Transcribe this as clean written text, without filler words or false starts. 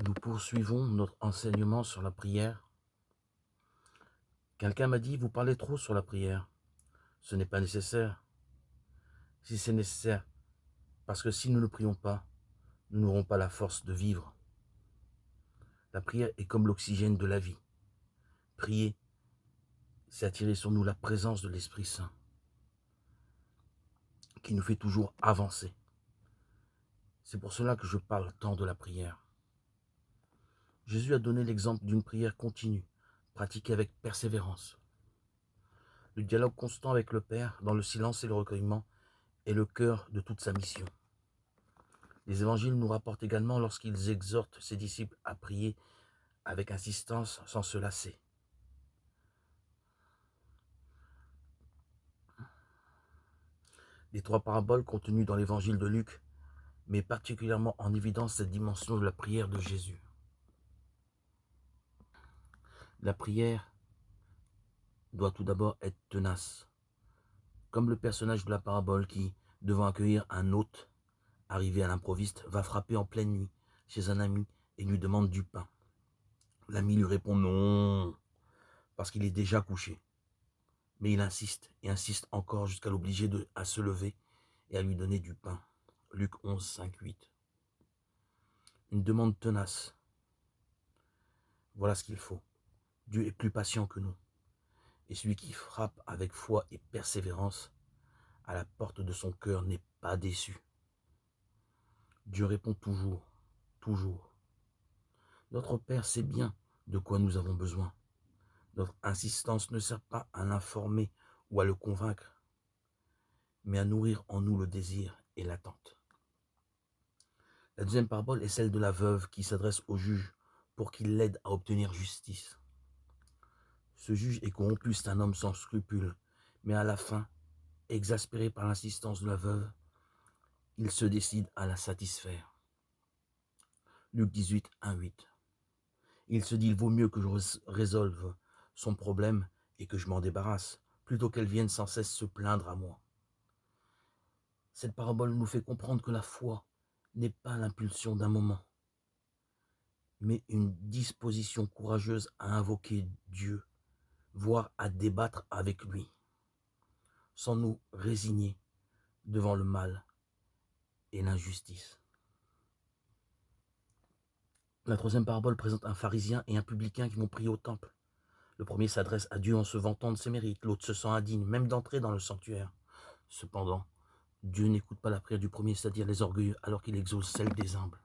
Nous poursuivons notre enseignement sur la prière. Quelqu'un m'a dit, vous parlez trop sur la prière. Ce n'est pas nécessaire. Si c'est nécessaire, parce que si nous ne prions pas, nous n'aurons pas la force de vivre. La prière est comme l'oxygène de la vie. Prier, c'est attirer sur nous la présence de l'Esprit Saint, qui nous fait toujours avancer. C'est pour cela que je parle tant de la prière. Jésus a donné l'exemple d'une prière continue, pratiquée avec persévérance. Le dialogue constant avec le Père, dans le silence et le recueillement, est le cœur de toute sa mission. Les évangiles nous rapportent également lorsqu'ils exhortent ses disciples à prier avec insistance sans se lasser. Les 3 paraboles contenues dans l'évangile de Luc mettent particulièrement en évidence cette dimension de la prière de Jésus. La prière doit tout d'abord être tenace, comme le personnage de la parabole qui, devant accueillir un hôte arrivé à l'improviste, va frapper en pleine nuit chez un ami et lui demande du pain. L'ami lui répond non, parce qu'il est déjà couché. Mais il insiste et insiste encore jusqu'à l'obliger à se lever et à lui donner du pain. Luc 11, 5, 8. Une demande tenace. Voilà ce qu'il faut. Dieu est plus patient que nous. Et celui qui frappe avec foi et persévérance à la porte de son cœur n'est pas déçu. Dieu répond toujours, toujours. Notre Père sait bien de quoi nous avons besoin. Notre insistance ne sert pas à l'informer ou à le convaincre, mais à nourrir en nous le désir et l'attente. La deuxième parabole est celle de la veuve qui s'adresse au juge pour qu'il l'aide à obtenir justice. Ce juge est corrompu, c'est un homme sans scrupules, mais à la fin, exaspéré par l'insistance de la veuve, il se décide à la satisfaire. Luc 18, 1, 8. Il se dit, il vaut mieux que je résolve son problème et que je m'en débarrasse, plutôt qu'elle vienne sans cesse se plaindre à moi. Cette parabole nous fait comprendre que la foi n'est pas l'impulsion d'un moment, mais une disposition courageuse à invoquer Dieu, voire à débattre avec lui, sans nous résigner devant le mal et l'injustice. La troisième parabole présente un pharisien et un publicain qui vont prier au temple. Le premier s'adresse à Dieu en se vantant de ses mérites, l'autre se sent indigne, même d'entrer dans le sanctuaire. Cependant, Dieu n'écoute pas la prière du premier, c'est-à-dire les orgueilleux, alors qu'il exauce celle des humbles.